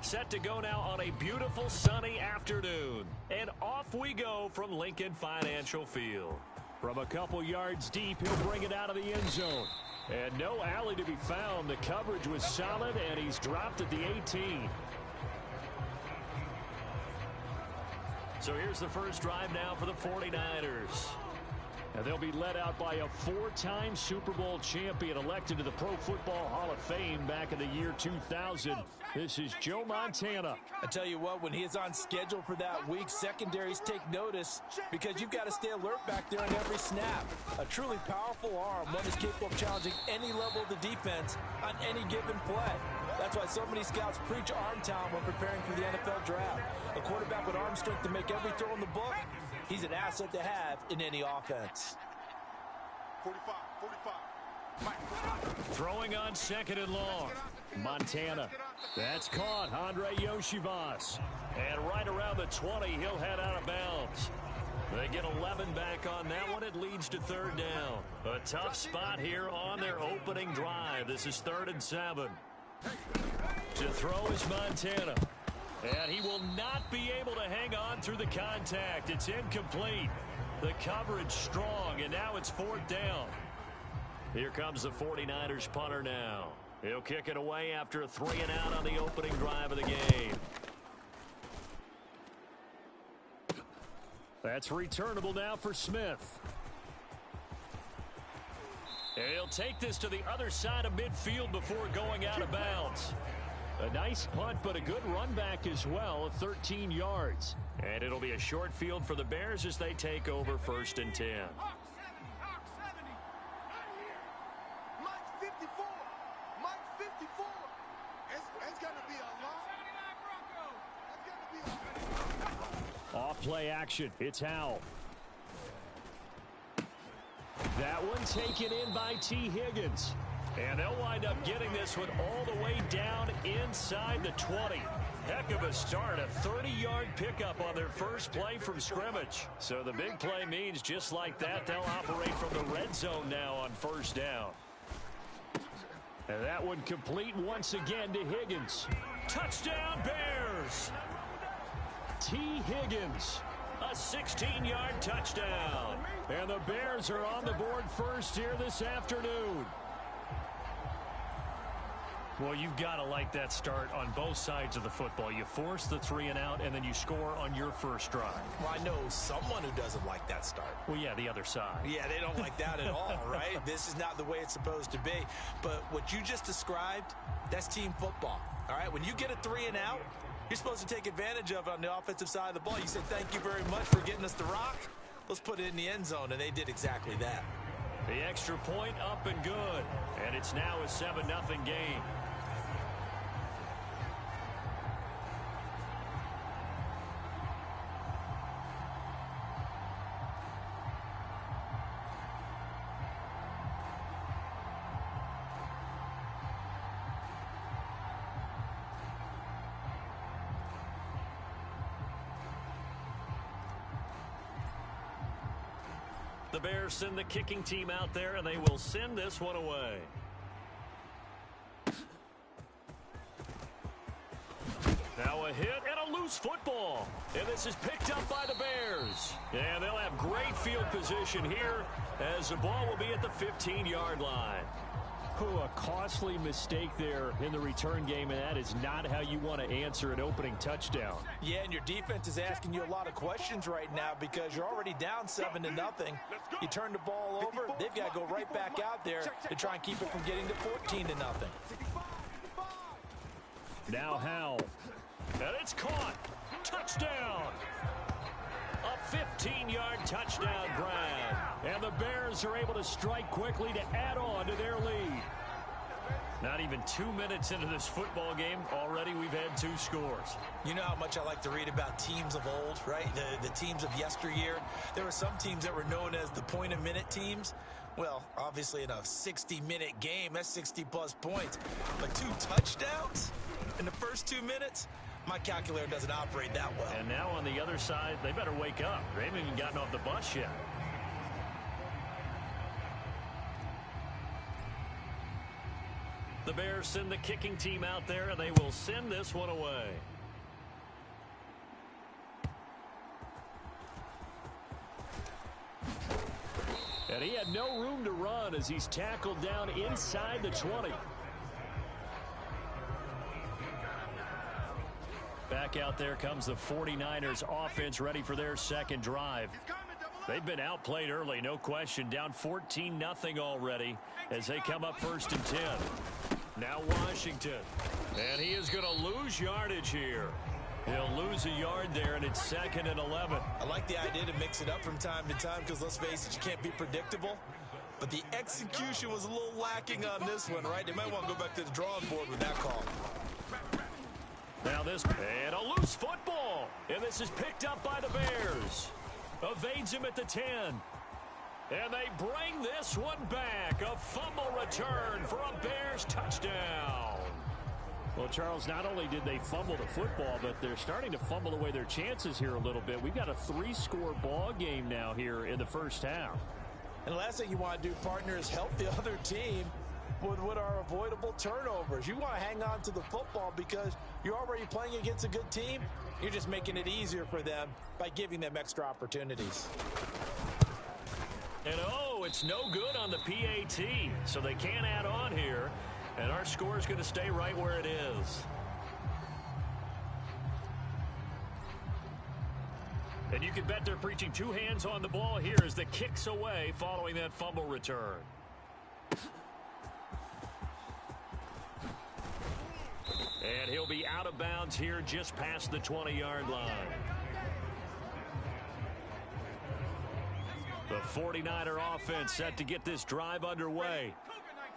set to go now on a beautiful sunny afternoon. And off we go from Lincoln Financial Field. From a couple yards deep, he'll bring it out of the end zone. And no alley to be found. The coverage was solid, and he's dropped at the 18. So here's the first drive now for the 49ers. And they'll be led out by a four-time Super Bowl champion elected to the Pro Football Hall of Fame back in the year 2000. This is Joe Montana. I tell you what, when he is on schedule for that week, secondaries take notice because you've got to stay alert back there on every snap. A truly powerful arm, one is capable of challenging any level of the defense on any given play. That's why so many scouts preach arm talent when preparing for the NFL draft. A quarterback with arm strength to make every throw in the book, he's an asset to have in any offense. 45. Throwing on second and long. Montana. That's caught. Andre Yoshivas. And right around the 20, he'll head out of bounds. They get 11 back on that one. It leads to third down. A tough spot here on their opening drive. This is 3rd and 7. To throw is Montana. And he will not be able to hang on through the contact. It's incomplete. The coverage strong, and now it's 4th down. Here comes the 49ers punter now. He'll kick it away after a 3-and-out on the opening drive of the game. That's returnable now for Smith. And he'll take this to the other side of midfield before going out of bounds. A nice punt, but a good run back as well of 13 yards. And it'll be a short field for the Bears as they take over 1st and 10. Off play action. It's Howell. That one taken in by T. Higgins. And they'll wind up getting this one all the way down inside the 20. Heck of a start. A 30-yard pickup on their first play from scrimmage. So the big play means just like that, they'll operate from the red zone now on 1st down. And that one complete once again to Higgins. Touchdown Bears! T. Higgins, a 16-yard touchdown. And the Bears are on the board first here this afternoon. Well, you've got to like that start on both sides of the football. You force the 3-and-out, and then you score on your first drive. Well, I know someone who doesn't like that start. Well, yeah, the other side. Yeah, they don't like that at all, right? This is not the way it's supposed to be. But what you just described, that's team football, all right? When you get a 3-and-out, you're supposed to take advantage of it on the offensive side of the ball. You said, thank you very much for getting us the rock. Let's put it in the end zone, and they did exactly that. The extra point up and good. And it's now a 7-0 game. The Bears send the kicking team out there, and they will send this one away. Now a hit and a loose football. And this is picked up by the Bears. And they'll have great field position here as the ball will be at the 15-yard line. A costly mistake there in the return game, and that is not how you want to answer an opening touchdown. Yeah, and your defense is asking you a lot of questions right now because you're already down 7-0. You turn the ball over, they've got to go right back out there to try and keep it from getting to 14-0. Now Howell. And it's caught. Touchdown. A 15-yard touchdown grab. And the Bears are able to strike quickly to add on to their lead. Not even 2 minutes into this football game, already we've had 2 scores. You know how much I like to read about teams of old, right? The teams of yesteryear. There were some teams that were known as the point-a-minute teams. Well, obviously in a 60-minute game, that's 60-plus points. But 2 touchdowns in the first 2 minutes? My calculator doesn't operate that well. And now on the other side, they better wake up. They haven't even gotten off the bus yet. The Bears send the kicking team out there, and they will send this one away. And he had no room to run as he's tackled down inside the 20. Back out there comes the 49ers offense ready for their second drive. They've been outplayed early, no question. Down 14-0 already as they come up 1st and 10. Now Washington. And he is going to lose yardage here. He'll lose a yard there, and it's 2nd and 11. I like the idea to mix it up from time to time because, let's face it, you can't be predictable. But the execution was a little lacking on this one, right? They might want to go back to the drawing board with that call. Now this, and a loose football. And this is picked up by the Bears. Evades him at the 10. And they bring this one back. A fumble return for a Bears touchdown. Well, Charles, not only did they fumble the football, but they're starting to fumble away their chances here a little bit. We've got a 3-score ball game now here in the first half. And the last thing you want to do, partner, is help the other team with what are avoidable turnovers. You want to hang on to the football because you're already playing against a good team. You're just making it easier for them by giving them extra opportunities. And oh, it's no good on the PAT, so they can't add on here. And our score is going to stay right where it is. And you can bet they're preaching 2 hands on the ball here as the kick's away following that fumble return. And he'll be out of bounds here just past the 20-yard line. The 49er offense set to get this drive underway.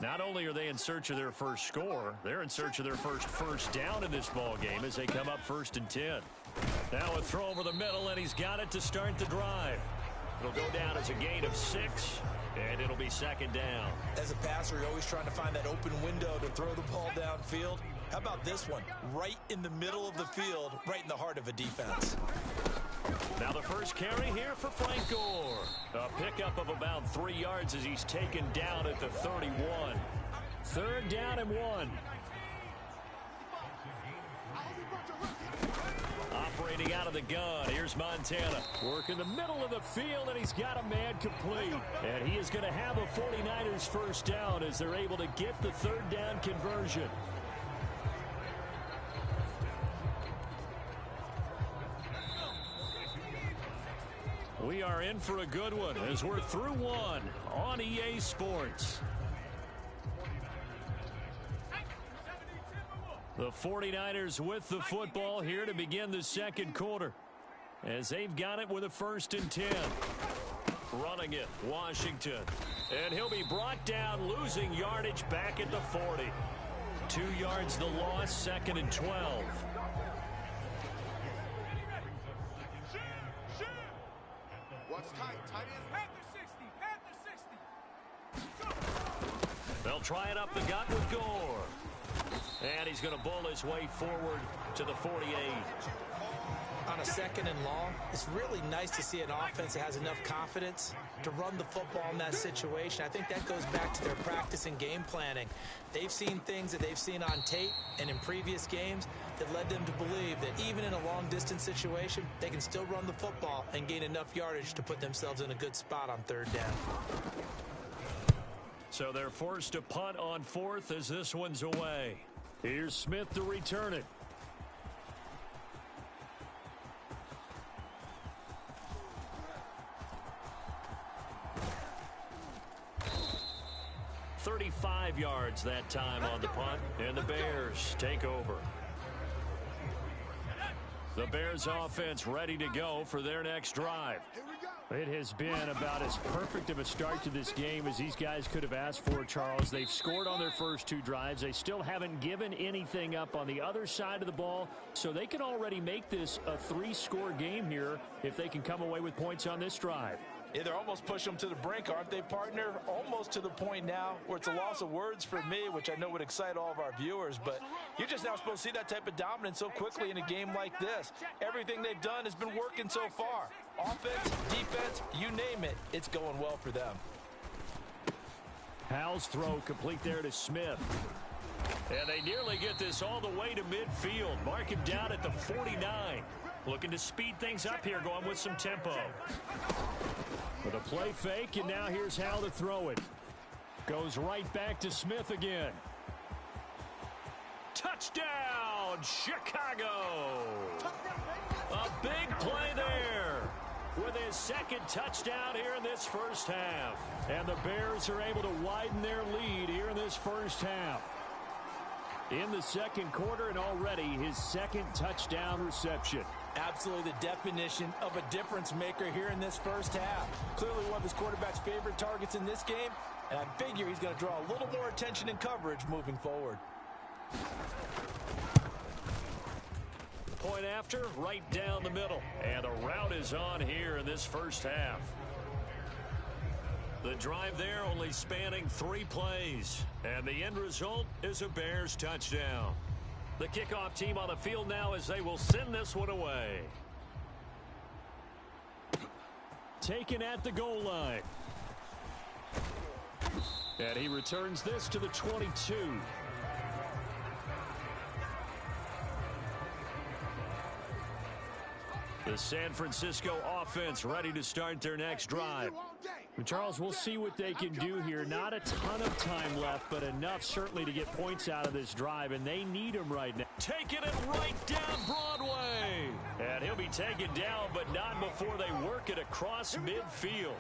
Not only are they in search of their first score, they're in search of their first down in this ball game as they come up 1st and 10. Now a throw over the middle, and he's got it to start the drive. It'll go down as a gain of 6, and it'll be 2nd down. As a passer, you're always trying to find that open window to throw the ball downfield. How about this one? Right in the middle of the field, right in the heart of a defense. Now the first carry here for Frank Gore. A pickup of about 3 yards as he's taken down at the 31. 3rd down and 1. Operating out of the gun, here's Montana. Working the middle of the field, and he's got a man complete. And he is going to have a 49ers first down as they're able to get the 3rd down conversion. We are in for a good one as we're through one on EA Sports. The 49ers with the football here to begin the second quarter as they've got it with a 1st and 10. Running it, Washington. And he'll be brought down, losing yardage back at the 40. 2 yards the loss, 2nd and 12. They'll try it up the gut with Gore. And he's going to bull his way forward to the 48. On a 2nd and long, it's really nice to see an offense that has enough confidence to run the football in that situation. I think that goes back to their practice and game planning. They've seen things that they've seen on tape and in previous games that led them to believe that even in a long-distance situation, they can still run the football and gain enough yardage to put themselves in a good spot on 3rd down. So they're forced to punt on 4th as this one's away. Here's Smith to return it. "35 yards that time on the punt, and the Bears take over. The Bears offense ready to go for their next drive. It has been about as perfect of a start to this game as these guys could have asked for, Charles. They've scored on their first 2 drives. They still haven't given anything up on the other side of the ball, so they can already make this a 3-score game here if they can come away with points on this drive. Yeah, they're almost pushing them to the brink, aren't they, partner? Almost to the point now where it's a loss of words for me, which I know would excite all of our viewers, but you're just now supposed to see that type of dominance so quickly in a game like this. Everything they've done has been working so far. Offense, defense, you name it, it's going well for them. Howell's throw complete there to Smith. And they nearly get this all the way to midfield. Mark him down at the 49. Looking to speed things up here, going with some tempo. With a play fake, and now here's how to throw it. Goes right back to Smith again. Touchdown, Chicago! A big play there with his second touchdown here in this first half. And the Bears are able to widen their lead here in this first half. In the second quarter, and already his second touchdown reception. Absolutely the definition of a difference maker here in this first half. Clearly one of his quarterback's favorite targets in this game, and I figure he's going to draw a little more attention and coverage moving forward. Point after, right down the middle. And the route is on here in this first half. The drive there only spanning 3 plays. And the end result is a Bears touchdown. The kickoff team on the field now as they will send this one away. Taken at the goal line. And he returns this to the 22. The San Francisco offense ready to start their next drive. And Charles, we'll see what they can do here. Not a ton of time left, but enough certainly to get points out of this drive, and they need them right now. Taking it right down Broadway. And he'll be taken down, but not before they work it across midfield.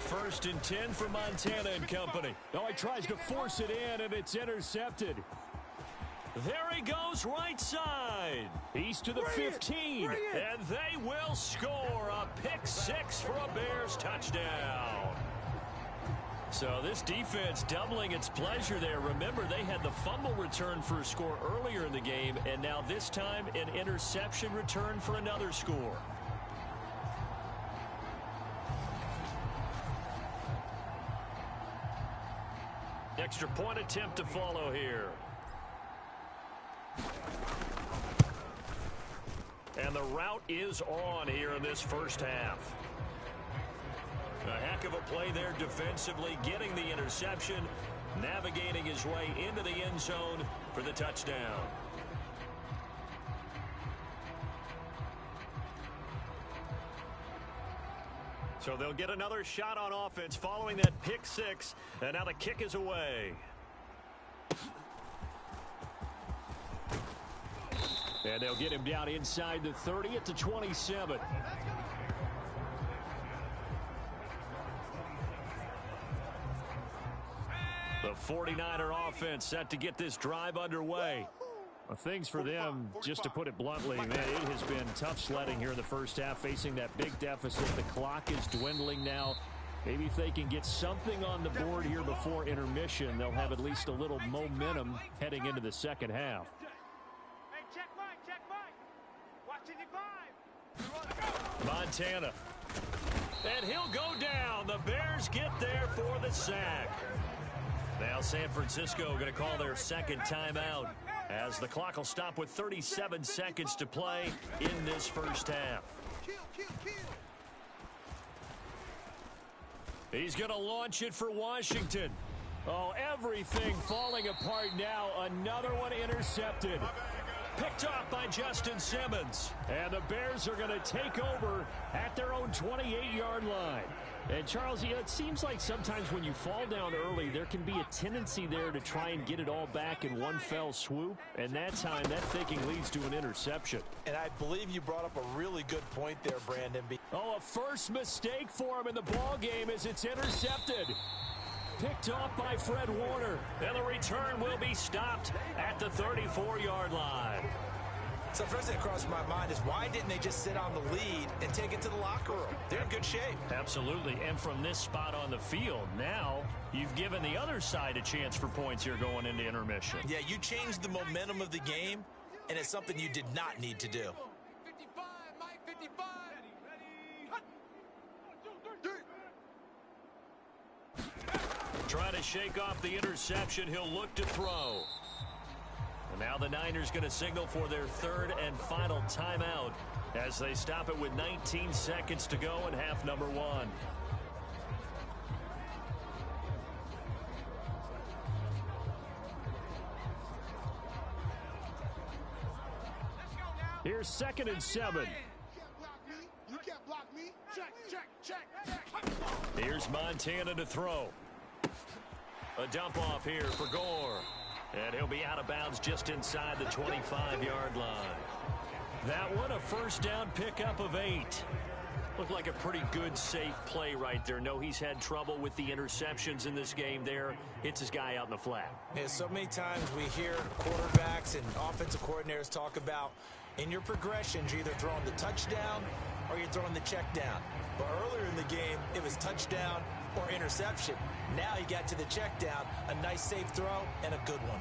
1st and 10 for Montana and company. Oh, he tries to force it in, and it's intercepted. There he goes right side. He's to the 15. And they will score a pick 6 for a Bears touchdown. So this defense doubling its pleasure there. Remember, they had the fumble return for a score earlier in the game, and now this time an interception return for another score. Extra point attempt to follow here. And the route is on here in this first half. A heck of a play there defensively, getting the interception, navigating his way into the end zone for the touchdown. So they'll get another shot on offense following that pick 6, and now the kick is away. And they'll get him down inside the 30 at the 27. The 49er offense set to get this drive underway. Well, things for them, just to put it bluntly, man, it has been tough sledding here in the first half, facing that big deficit. The clock is dwindling now. Maybe if they can get something on the board here before intermission, they'll have at least a little momentum heading into the second half. Montana. And he'll go down. The Bears get there for the sack. Now San Francisco going to call their second timeout as the clock will stop with 37 seconds to play in this first half. He's going to launch it for Washington. Oh, everything falling apart now. Another one intercepted. Picked off by Justin Simmons. And the Bears are going to take over at their own 28-yard line. And, Charles, it seems like sometimes when you fall down early, there can be a tendency there to try and get it all back in one fell swoop. And that time, that thinking leads to an interception. And I believe you brought up a really good point there, Brandon. Oh, a first mistake for him in the ball game as it's intercepted. Picked off by Fred Warner. And the return will be stopped at the 34-yard line. So first thing that crossed my mind is why didn't they just sit on the lead and take it to the locker room? They're in good shape. Absolutely. And from this spot on the field, now you've given the other side a chance for points here going into intermission. Yeah, you changed the momentum of the game, and it's something you did not need to do. 55, Mike, 55. Trying to shake off the interception. He'll look to throw. And now the Niners going to signal for their third and final timeout as they stop it with 19 seconds to go in half number 1. Here's 2nd and 7. You can't block me. Check. Here's Montana to throw. A dump off here for Gore. And he'll be out of bounds just inside the 25-yard line. That one, a first down pickup of 8. Looked like a pretty good, safe play right there. No, he's had trouble with the interceptions in this game there. Hits his guy out in the flat. Yeah, so many times we hear quarterbacks and offensive coordinators talk about in your progressions, you're either throwing the touchdown or you're throwing the check down. But earlier in the game, it was touchdown or interception. Now he got to the check down, a nice safe throw and a good one.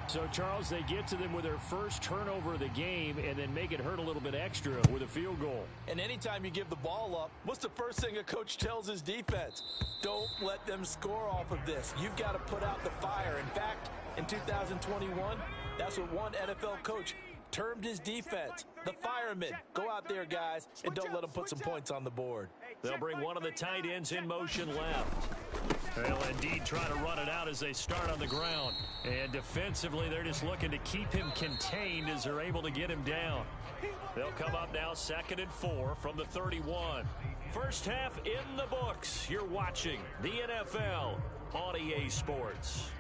So, Charles, they get to them with their first turnover of the game and then make it hurt a little bit extra with a field goal. And anytime you give the ball up, what's the first thing a coach tells his defense? Don't let them score off of this. You've got to put out the fire. In fact, in 2021, that's what one NFL coach termed his defense, the firemen. Go out there, guys, and don't let them put some points on the board. They'll bring one of the tight ends in motion left. They'll indeed try to run it out as they start on the ground. And defensively, they're just looking to keep him contained as they're able to get him down. They'll come up now 2nd and 4 from the 31. First half in the books. You're watching the NFL on EA Sports.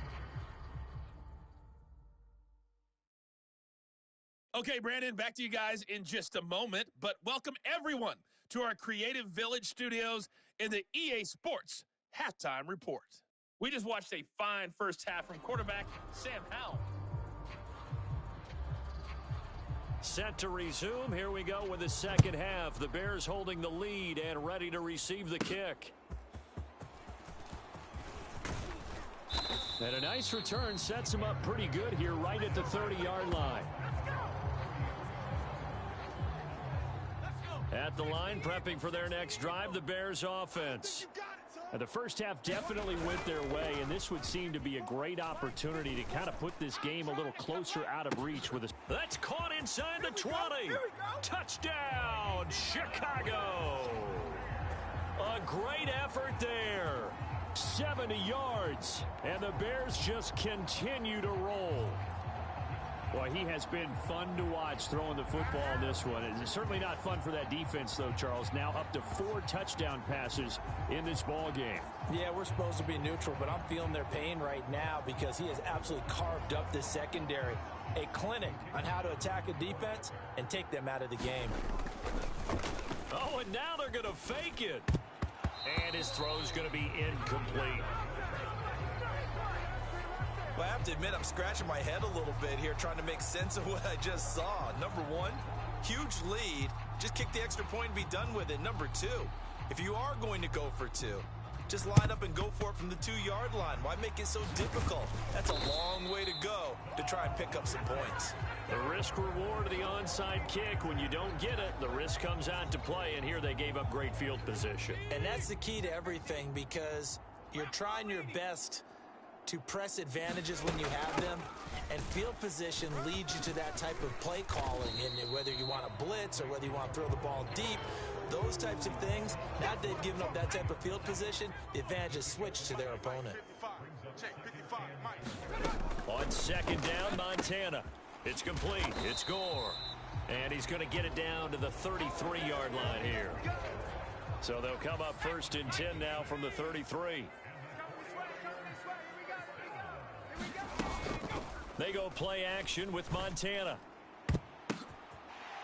Okay, Brandon, back to you guys in just a moment, but welcome everyone to our Creative Village studios in the EA Sports Halftime Report. We just watched a fine first half from quarterback Sam Howell. Set to resume. Here we go with the second half. The Bears holding the lead and ready to receive the kick. And a nice return sets him up pretty good here right at the 30-yard line. At the line, prepping for their next drive, the Bears offense. The first half definitely went their way, and this would seem to be a great opportunity to kind of put this game a little closer out of reach with a... That's caught inside the 20. Touchdown, Chicago. A great effort there. 70 yards, and the Bears just continue to roll. Boy, he has been fun to watch throwing the football in this one. It's certainly not fun for that defense, though, Charles. Now up to 4 touchdown passes in this ball game. Yeah, we're supposed to be neutral, but I'm feeling their pain right now because he has absolutely carved up this secondary. A clinic on how to attack a defense and take them out of the game. Oh, and now they're going to fake it. And his throw's going to be incomplete. Well, I have to admit, I'm scratching my head a little bit here trying to make sense of what I just saw. Number one, huge lead. Just kick the extra point and be done with it. Number two, if you are going to go for 2, just line up and go for it from the 2-yard line. Why make it so difficult? That's a long way to go to try and pick up some points. The risk reward of the onside kick. When you don't get it, the risk comes out to play, and here they gave up great field position. And that's the key to everything because you're trying your best to press advantages when you have them, and field position leads you to that type of play calling. And whether you want to blitz or whether you want to throw the ball deep, those types of things, now that they've given up that type of field position, the advantage is switched to their opponent. On second down, Montana. It's complete. It's Gore. And he's going to get it down to the 33-yard line here. So they'll come up 1st and 10 now from the 33. They go play action with Montana.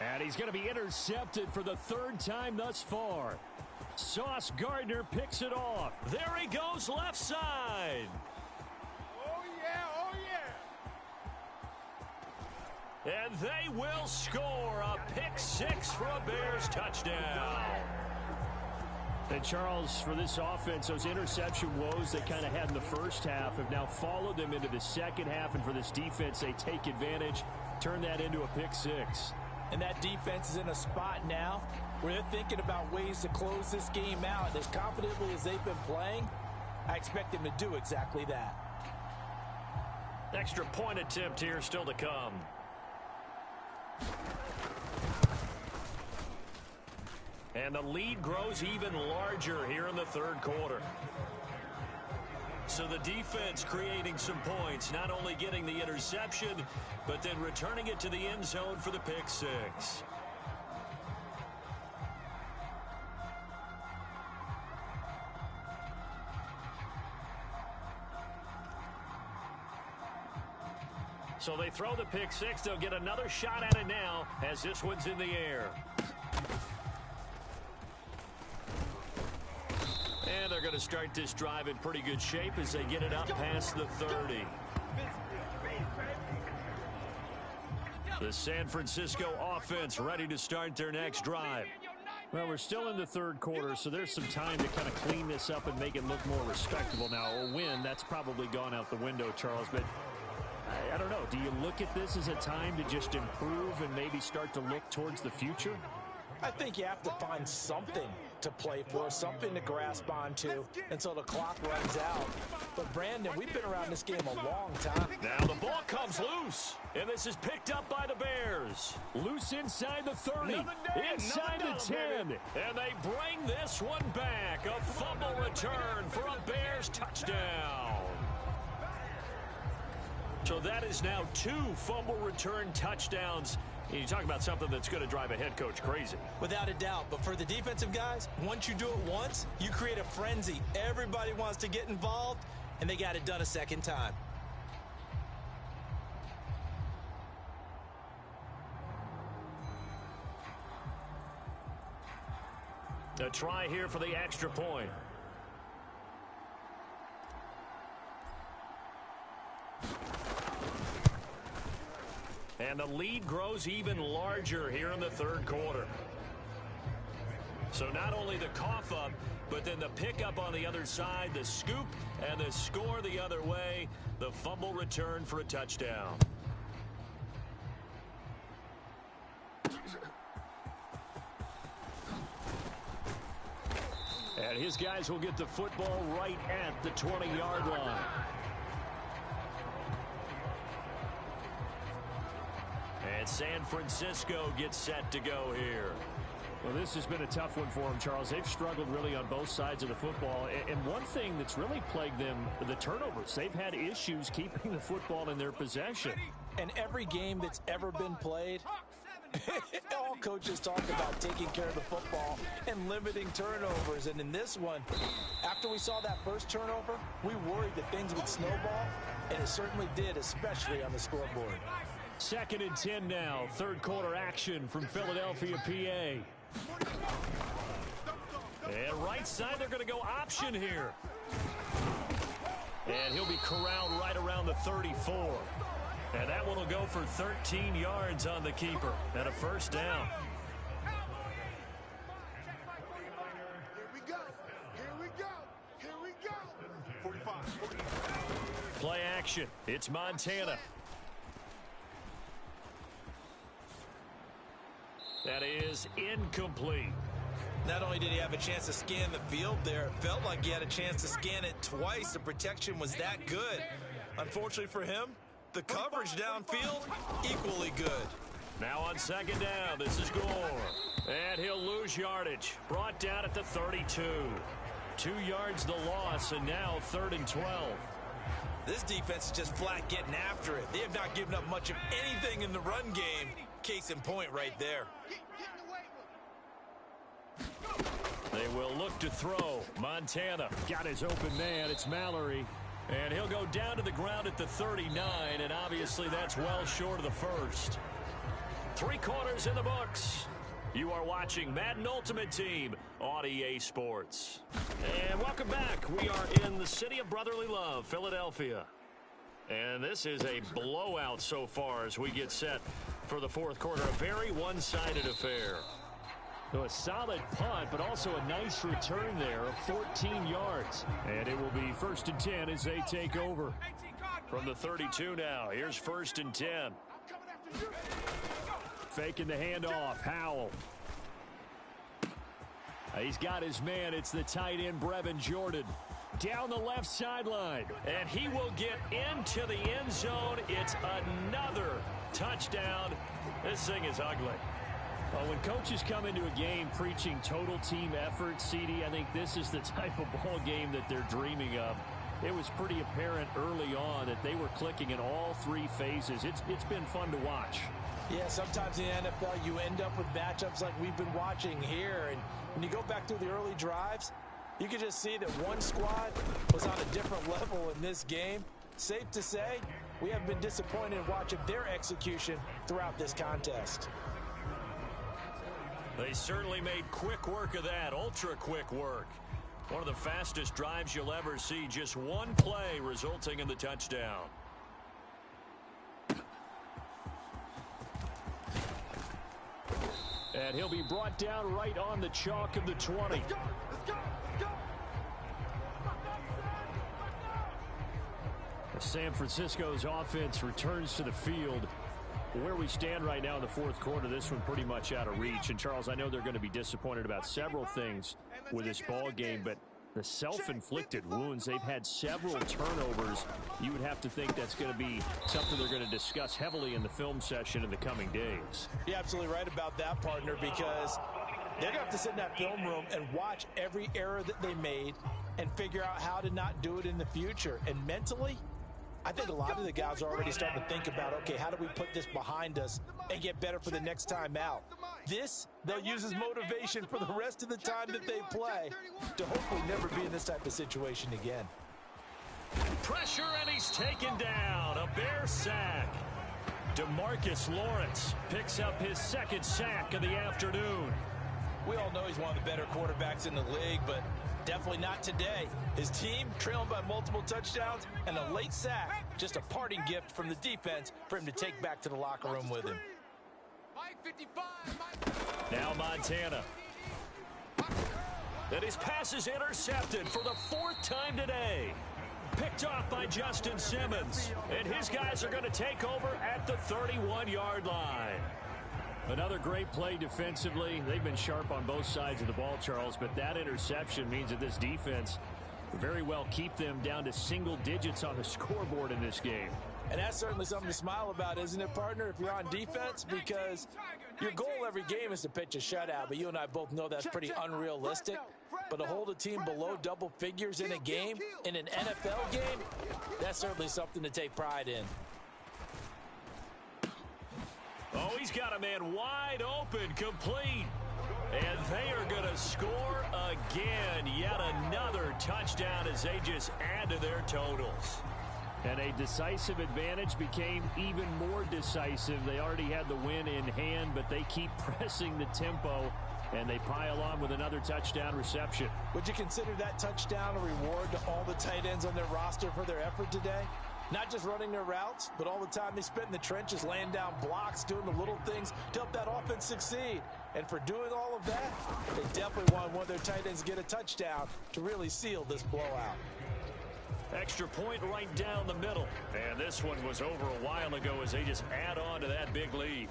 And he's going to be intercepted for the 3rd time thus far. Sauce Gardner picks it off. There he goes left side. Oh, yeah, oh, yeah. And they will score a pick 6 for a Bears touchdown. And Charles, for this offense, those interception woes they kind of had in the first half have now followed them into the second half. And for this defense, they take advantage, turn that into a pick 6. And that defense is in a spot now where they're thinking about ways to close this game out. And as confidently as they've been playing, I expect them to do exactly that. Extra point attempt here still to come. And the lead grows even larger here in the 3rd quarter. So the defense creating some points, not only getting the interception, but then returning it to the end zone for the pick six. So they throw the pick six. They'll get another shot at it now as this one's in the air. And they're going to start this drive in pretty good shape as they get it up past the 30. The San Francisco offense ready to start their next drive. Well, we're still in the third quarter, so there's some time to kind of clean this up and make it look more respectable. Now, a win, that's probably gone out the window, Charles, but I don't know. Do you look at this as a time to just improve and maybe start to look towards the future? I think you have to find something to play for, something to grasp onto until the clock runs out. But, Brandon, we've been around this game a long time. Now the ball comes loose, and this is picked up by the Bears. Loose inside the 30, inside the 10. And they bring this one back. A fumble return for a Bears touchdown. So that is now 2 fumble return touchdowns. And you talk about something that's going to drive a head coach crazy. Without a doubt. But for the defensive guys, once you do it once, you create a frenzy. Everybody wants to get involved, and they got it done a second time. A try here for the extra point. And the lead grows even larger here in the third quarter. So not only the cough up, but then the pickup on the other side, the scoop, and the score the other way. The fumble return for a touchdown. And his guys will get the football right at the 20-yard line. And San Francisco gets set to go here. Well, this has been a tough one for them, Charles. They've struggled really on both sides of the football. And one thing that's really plagued them, the turnovers. They've had issues keeping the football in their possession. And every game that's ever been played, all coaches talk about taking care of the football and limiting turnovers. And in this one, after we saw that first turnover, we worried that things would snowball, and it certainly did, especially on the scoreboard. 2nd and 10 now. Third quarter action from Philadelphia, PA. And right side, they're going to go option here. And he'll be corralled right around the 34. And that one will go for 13 yards on the keeper and a first down. Here we go. Here we go. Here we go. 45. Play action. It's Montana. That is incomplete. Not only did he have a chance to scan the field there, it felt like he had a chance to scan it twice. The protection was that good. Unfortunately for him, the coverage downfield, equally good. Now on 2nd down, this is Gore. And he'll lose yardage. Brought down at the 32. 2 yards the loss, and now 3rd and 12. This defense is just flat getting after it. They have not given up much of anything in the run game. Case in point right there. They will look to throw. Montana Got his open man. It's Mallory. And he'll go down to the ground at the 39, and obviously that's well short of the first. 3 quarters in the books. You are watching Madden Ultimate Team on EA Sports. And welcome back. We are in the city of brotherly love, Philadelphia. And this is a blowout so far as we get set for the fourth quarter. A very one-sided affair. So a solid punt, but also a nice return there of 14 yards. And it will be 1st and 10 as they take over. From the 32 now, here's 1st and 10. Faking the handoff, Howell. He's got his man. It's the tight end, Brevin Jordan. Down the left sideline. And he will get into the end zone. It's another touchdown. This thing is ugly. Well, when coaches come into a game preaching total team effort, CD, I think this is the type of ball game that they're dreaming of. it was pretty apparent early on that they were clicking in all three phases. It's been fun to watch. Yeah, sometimes in the NFL you end up with matchups like we've been watching here. And when you go back through the early drives, you can just see that one squad was on a different level in this game. Safe to say, we have been disappointed in watching their execution throughout this contest. They certainly made quick work of that, ultra quick work. One of the fastest drives you'll ever see, just one play resulting in the touchdown. And he'll be brought down right on the chalk of the 20. San Francisco's offense returns to the field. Where we stand right now in the fourth quarter, this one pretty much out of reach. And, Charles, I know they're going to be disappointed about several things with this ball game, but the self-inflicted wounds, they've had several turnovers. You would have to think that's going to be something they're going to discuss heavily in the film session in the coming days. You're absolutely right about that, partner, because they're going to have to sit in that film room and watch every error that they made and figure out how to not do it in the future. And mentally, I think a lot of the guys are already starting to think about, okay, how do we put this behind us and get better for the next time out? This, they'll use as motivation for the rest of the time that they play to hopefully never be in this type of situation again. Pressure, and he's taken down. A Bear sack. DeMarcus Lawrence picks up his second sack of the afternoon. We all know he's one of the better quarterbacks in the league, but definitely not today. His team trailing by multiple touchdowns and a late sack. Just a parting gift from the defense for him to take back to the locker room with him. Now Montana. And his pass is intercepted for the fourth time today. Picked off by Justin Simmons. And his guys are going to take over at the 31-yard line. Another great play defensively. They've been sharp on both sides of the ball, Charles, but that interception means that this defense very well keep them down to single digits on the scoreboard in this game. And that's certainly something to smile about, isn't it, partner, if you're on defense? Because your goal every game is to pitch a shutout, but you and I both know that's pretty unrealistic. But to hold a team below double figures in a game, in an NFL game, that's certainly something to take pride in. Oh, he's got a man wide open, complete. And they are going to score again. Yet another touchdown as they just add to their totals. And a decisive advantage became even more decisive. They already had the win in hand, but they keep pressing the tempo, and they pile on with another touchdown reception. Would you consider that touchdown a reward to all the tight ends on their roster for their effort today? Not just running their routes, but all the time they spent in the trenches, laying down blocks, doing the little things to help that offense succeed. And for doing all of that, they definitely want one of their tight ends to get a touchdown to really seal this blowout. Extra point right down the middle. And this one was over a while ago as they just add on to that big lead.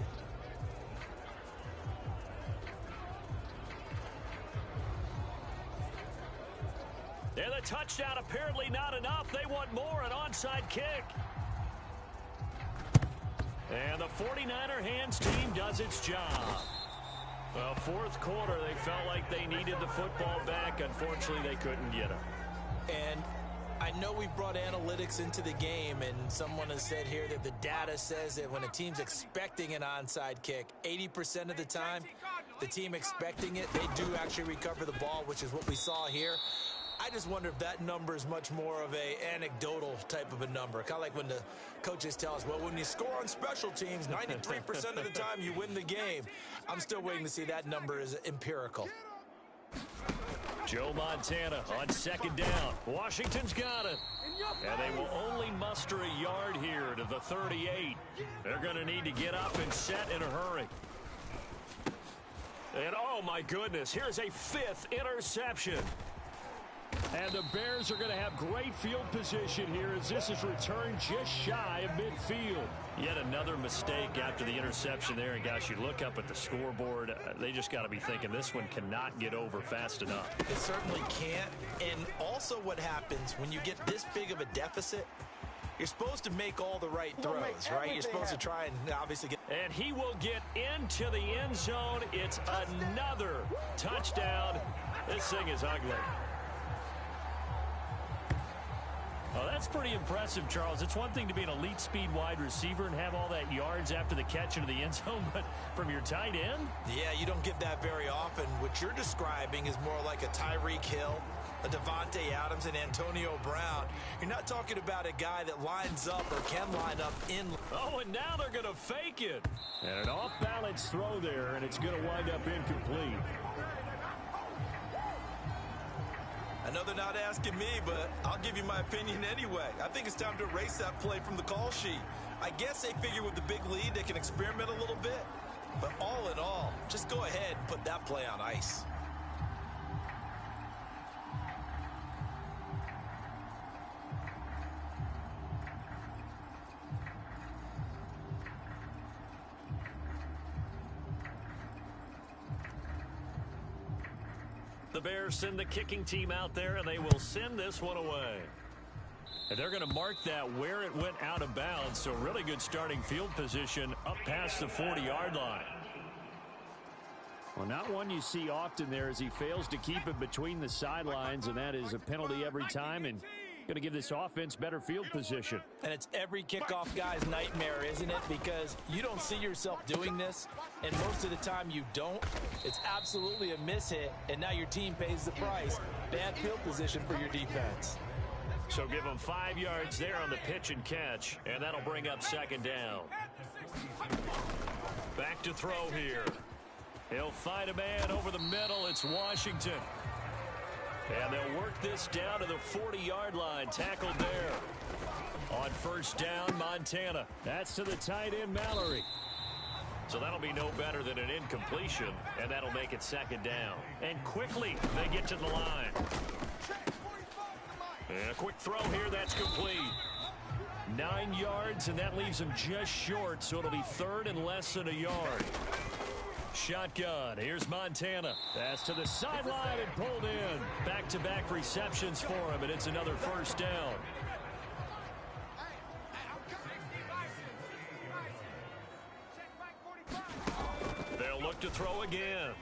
And the touchdown apparently not enough. They want more, an onside kick. And the 49er hands team does its job. Well, fourth quarter, they felt like they needed the football back. Unfortunately, they couldn't get it. And I know we brought analytics into the game, and someone has said here that the data says that when a team's expecting an onside kick, 80% of the time, the team expecting it, they do actually recover the ball, which is what we saw here. I just wonder if that number is much more of a anecdotal type of a number. Kind of like when the coaches tell us, well, when you score on special teams, 93% of the time you win the game. I'm still waiting to see that number is empirical. Joe Montana on second down. Washington's got it. And they will only muster a yard here to the 38. They're going to need to get up and set in a hurry. And, oh, my goodness, here's a fifth interception. And the Bears are going to have great field position here as this is returned just shy of midfield. Yet another mistake after the interception there. And, gosh, you look up at the scoreboard, they just got to be thinking this one cannot get over fast enough. It certainly can't. And also what happens when you get this big of a deficit, you're supposed to make all the right throws, right? You're supposed to try and obviously get. And he will get into the end zone. It's another touchdown. This thing is ugly. That's pretty impressive, Charles. It's one thing to be an elite speed wide receiver and have all that yards after the catch into the end zone, but from your tight end? Yeah, you don't get that very often. What you're describing is more like a Tyreek Hill, a Devontae Adams, and Antonio Brown. You're not talking about a guy that lines up or can line up in. Oh, and now they're going to fake it. And an off-balance throw there, and it's going to wind up incomplete. I know they're not asking me, but I'll give you my opinion anyway. I think it's time to erase that play from the call sheet. I guess they figure with the big lead they can experiment a little bit. But all in all, just go ahead and put that play on ice. The Bears send the kicking team out there, and they will send this one away. And they're going to mark that where it went out of bounds, so really good starting field position up past the 40-yard line. Well, not one you see often there as he fails to keep it between the sidelines, and that is a penalty every time, and going to give this offense better field position. And it's every kickoff guy's nightmare, isn't it? Because you don't see yourself doing this, and most of the time you don't. It's absolutely a mishit, and now your team pays the price. Bad field position for your defense. So give them 5 yards there on the pitch and catch, and that'll bring up second down. Back to throw here. He'll find a man over the middle. It's Washington. And they'll work this down to the 40-yard line. Tackled there. On first down, Montana. That's to the tight end, Mallory. So that'll be no better than an incompletion, and that'll make it second down. And quickly, they get to the line. And a quick throw here, that's complete. 9 yards, and that leaves him just short, so it'll be third and less than a yard. Shotgun. Here's Montana. That's to the sideline and pulled in. Back-to-back receptions for him, and it's another first down. They'll look to throw again.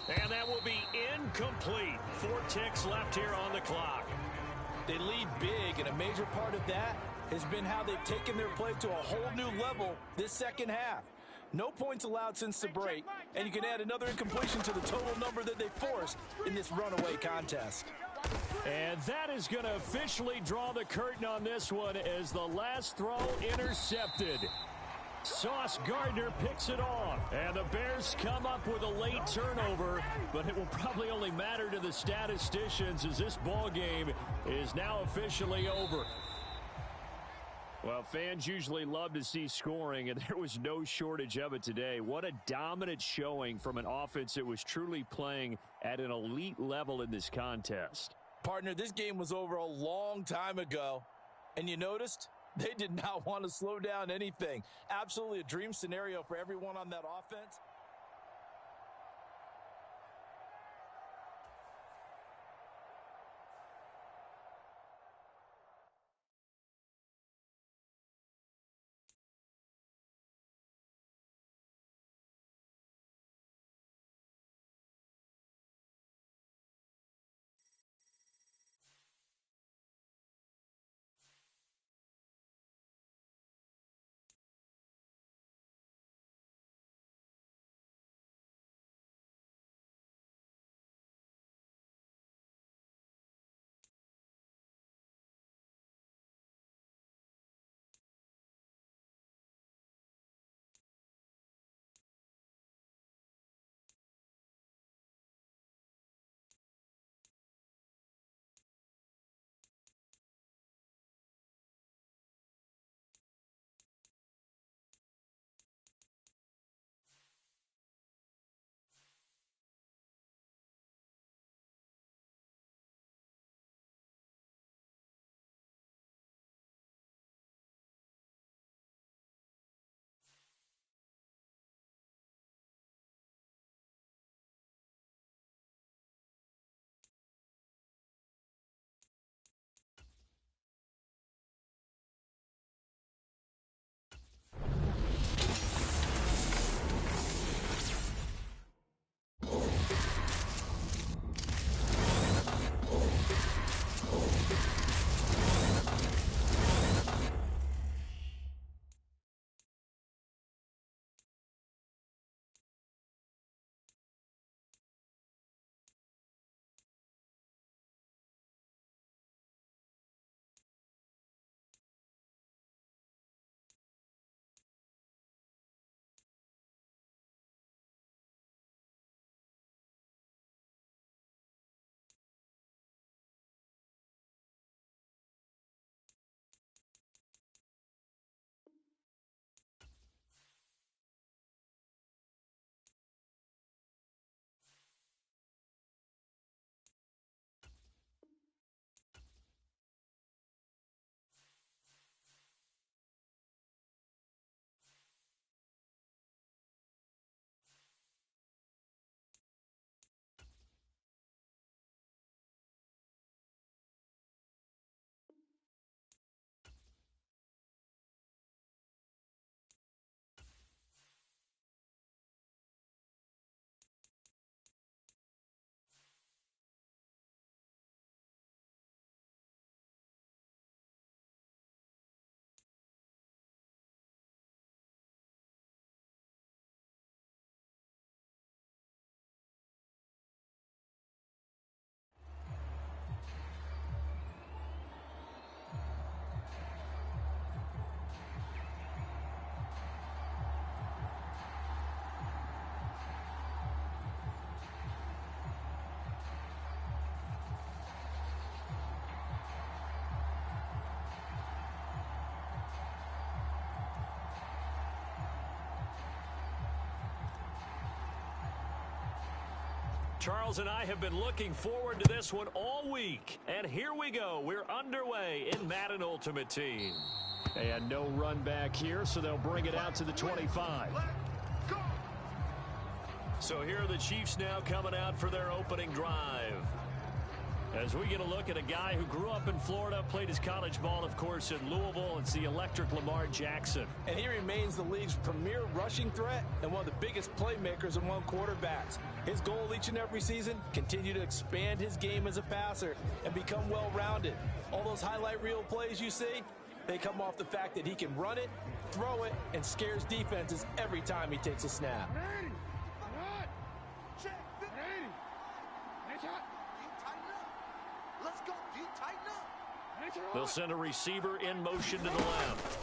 And that will be incomplete. 4 ticks left here on the clock. They lead big, and a major part of that has been how they've taken their play to a whole new level this second half. No points allowed since the break, and you can add another incompletion to the total number that they forced in this runaway contest. And that is going to officially draw the curtain on this one as the last throw intercepted. Sauce Gardner picks it off, and the Bears come up with a late turnover, but it will probably only matter to the statisticians as this ball game is now officially over. Well, fans usually love to see scoring, and there was no shortage of it today. What a dominant showing from an offense that was truly playing at an elite level in this contest. Partner, this game was over a long time ago, and you noticed they did not want to slow down anything. Absolutely a dream scenario for everyone on that offense. Charles and I have been looking forward to this one all week. And here we go. We're underway in Madden Ultimate Team. And no run back here, so they'll bring it out to the 25. So here are the Chiefs now coming out for their opening drive. As we get a look at a guy who grew up in Florida, played his college ball, of course, in Louisville. It's the electric Lamar Jackson. And he remains the league's premier rushing threat and one of the biggest playmakers among quarterbacks. His goal each and every season, continue to expand his game as a passer and become well-rounded. All those highlight reel plays you see, they come off the fact that he can run it, throw it, and scares defenses every time he takes a snap. They'll send a receiver in motion to the left.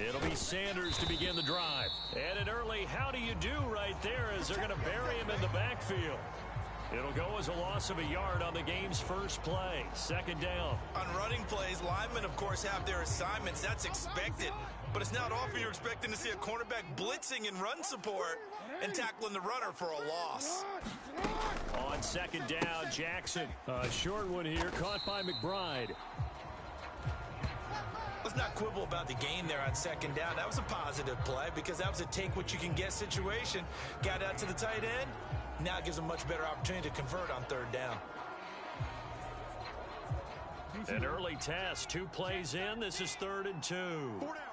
It'll be Sanders to begin the drive. And an early how do you do right there as they're going to bury him in the backfield. It'll go as a loss of a yard on the game's first play. Second down. On running plays, linemen, of course, have their assignments. That's expected. But it's not often you're expecting to see a cornerback blitzing in run support and tackling the runner for a loss. On second down, Jackson. A short one here, caught by McBride. Let's not quibble about the gain there on second down. That was a positive play because that was a take-what-you-can-get situation. Got out to the tight end. Now gives a much better opportunity to convert on third down. An early test. 2 plays in. This is 3rd and 2. 4 down.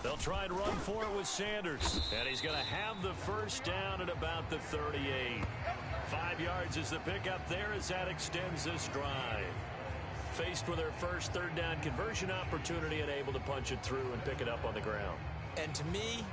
They'll try and run for it with Sanders. And he's going to have the first down at about the 38. 5 yards is the pickup there as that extends this drive. Faced with their first third down conversion opportunity and able to punch it through and pick it up on the ground. And to me,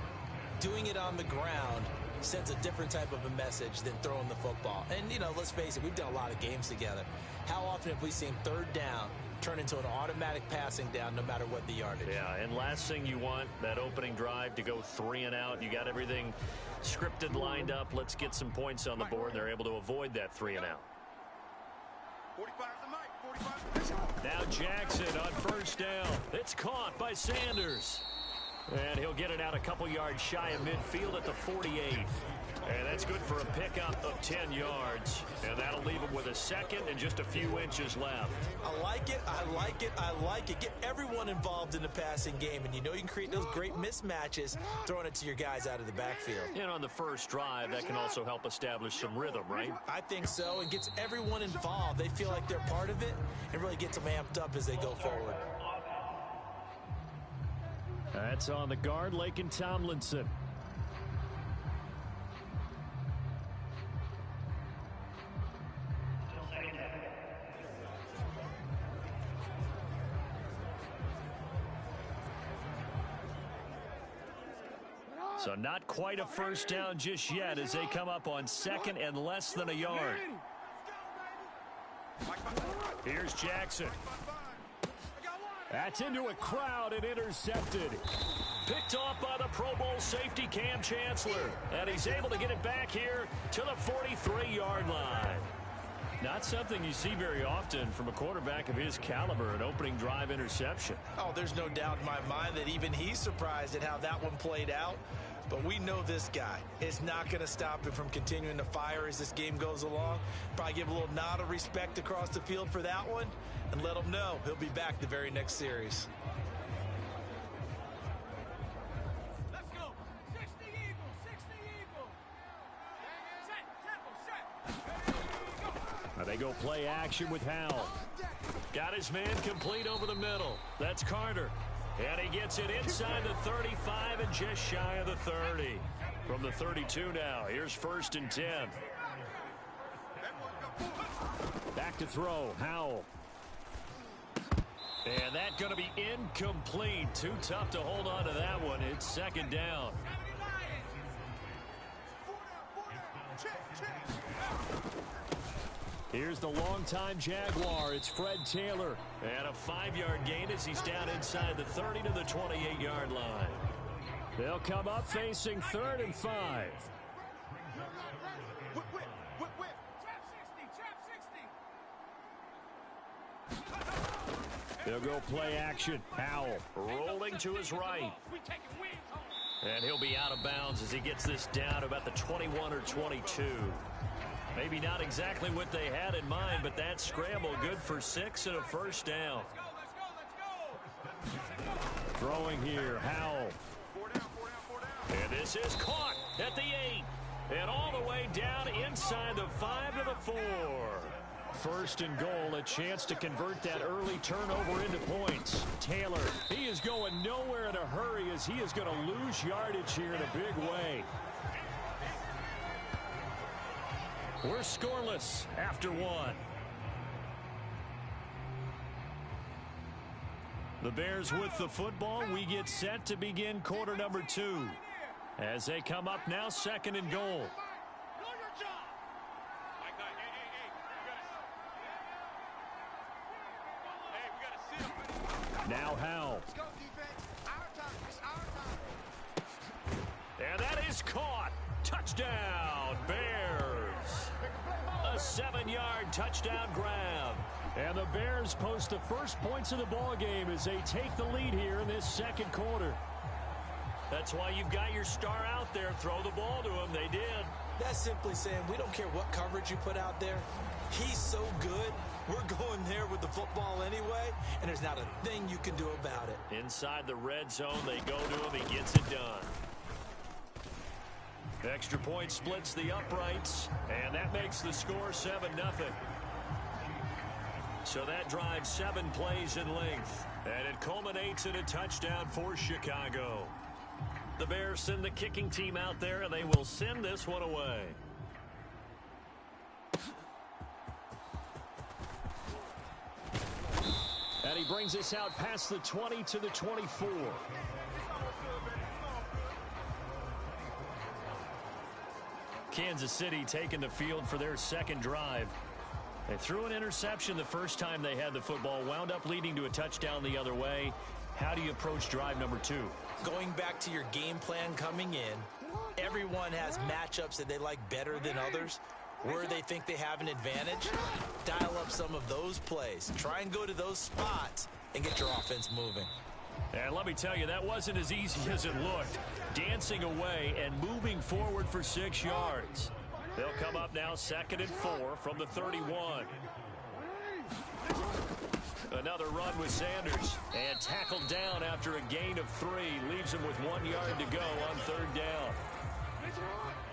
doing it on the ground sends a different type of a message than throwing the football. And, you know, let's face it, we've done a lot of games together. How often have we seen third down turn into an automatic passing down no matter what the yardage? Yeah, and last thing you want, that opening drive to go 3 and out. You got everything scripted, lined up. Let's get some points on the board. They're able to avoid that 3 and out. 45 the mic. 45. Now Jackson on first down. It's caught by Sanders. And he'll get it out a couple yards shy of midfield at the 48. And that's good for a pickup of 10 yards. And that'll leave him with a second and just a few inches left. I like it. I like it. I like it. Get everyone involved in the passing game. And you know you can create those great mismatches throwing it to your guys out of the backfield. And on the first drive, that can also help establish some rhythm, right? I think so. And gets everyone involved. They feel like they're part of it and really gets them amped up as they go forward. That's on the guard, Laken Tomlinson. So not quite a first down just yet as they come up on second and less than a yard. Here's Jackson. That's into a crowd and intercepted. Picked off by the Pro Bowl safety Cam Chancellor. And he's able to get it back here to the 43-yard line. Not something you see very often from a quarterback of his caliber, an opening drive interception. Oh, there's no doubt in my mind that even he's surprised at how that one played out. But we know this guy is not going to stop him from continuing to fire as this game goes along. Probably give a little nod of respect across the field for that one and let him know he'll be back the very next series. Let's go. 60 Eagle. 60 Eagle. Set. Tempo. Set. Now they go play action with Howell. Got his man complete over the middle. That's Carter. And he gets it inside the 35 and just shy of the 30. From the 32 now, here's 1st and 10. Back to throw, Howell. And that's going to be incomplete. Too tough to hold on to that one. It's 2nd down. Here's the longtime Jaguar. It's Fred Taylor. And a 5-yard gain as he's down inside the 30 to the 28-yard line. They'll come up facing 3rd and 5. Whip. Trap 60. They'll go play action. Howell rolling to his right. We taking wins. And he'll be out of bounds as he gets this down about the 21 or 22. Maybe not exactly what they had in mind, but that scramble good for 6 and a first down. Throwing here, Howell. And this is caught at the 8. And all the way down inside the 5 to the 4. First and goal, a chance to convert that early turnover into points. Taylor, he is going nowhere in a hurry as he is going to lose yardage here in a big way. We're scoreless after 1. The Bears with the football. We get set to begin quarter number 2. As they come up now, 2nd and goal. Now Howell. And that is caught. Touchdown, Bears. A 7-yard touchdown grab. And the Bears post the first points of the ball game as they take the lead here in this 2nd quarter. That's why you've got your star out there. Throw the ball to him. They did. That's simply saying we don't care what coverage you put out there. He's so good. We're going there with the football anyway, and there's not a thing you can do about it. Inside the red zone, they go to him. He gets it done. Extra point splits the uprights, and that makes the score 7-0. So that drives 7 plays in length, and it culminates in a touchdown for Chicago. The Bears send the kicking team out there, and they will send this one away. And he brings us out past the 20 to the 24. Kansas City taking the field for their 2nd drive. They threw an interception the first time they had the football, wound up leading to a touchdown the other way. How do you approach drive number 2? Going back to your game plan coming in, everyone has matchups that they like better than others. Where they think they have an advantage, dial up some of those plays. Try and go to those spots and get your offense moving. And let me tell you, that wasn't as easy as it looked. Dancing away and moving forward for 6 yards. They'll come up now 2nd and 4 from the 31. Another run with Sanders. And tackled down after a gain of 3. Leaves him with 1 yard to go on 3rd down.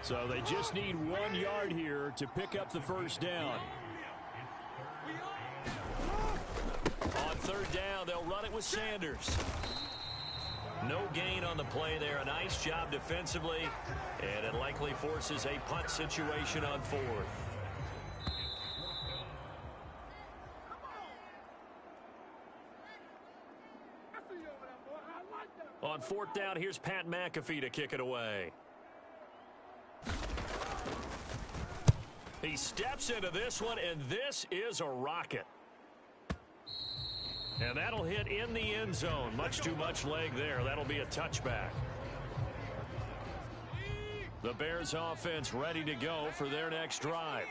So they just need 1 yard here to pick up the first down. On 3rd down, they'll run it with Sanders. No gain on the play there. A nice job defensively. And it likely forces a punt situation on 4th. On 4th down, here's Pat McAfee to kick it away. He steps into this one, and this is a rocket. And that'll hit in the end zone. Much too much leg there. That'll be a touchback. The Bears offense ready to go for their next drive.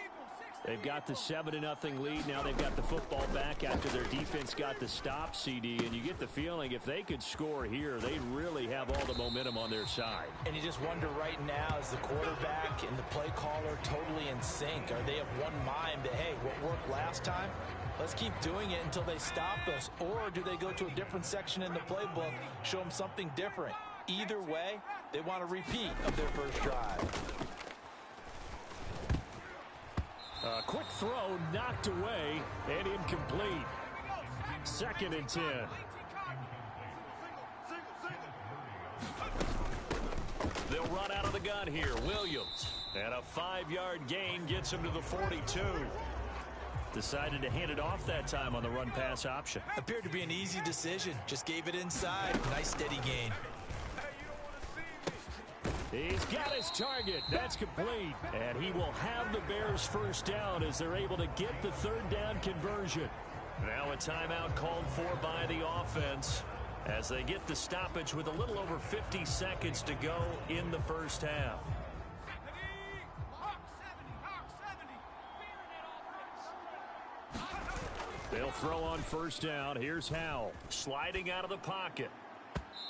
They've got the 7-0 lead. Now they've got the football back after their defense got the stop, CD. And you get the feeling if they could score here, they really have all the momentum on their side. And you just wonder right now, is the quarterback and the play caller totally in sync? Are they of one mind that, hey, what worked last time? Let's keep doing it until they stop us. Or do they go to a different section in the playbook, show them something different? Either way, they want a repeat of their first drive. A quick throw knocked away and incomplete. 2nd and 10. They'll run out of the gun here. Williams. And a 5-yard gain gets him to the 42. Decided to hand it off that time on the run-pass option. Appeared to be an easy decision. Just gave it inside. Nice steady gain. He's got his target. That's complete. And he will have the Bears first down as they're able to get the 3rd down conversion. Now a timeout called for by the offense as they get the stoppage with a little over 50 seconds to go in the first half. They'll throw on first down. Here's Howell sliding out of the pocket.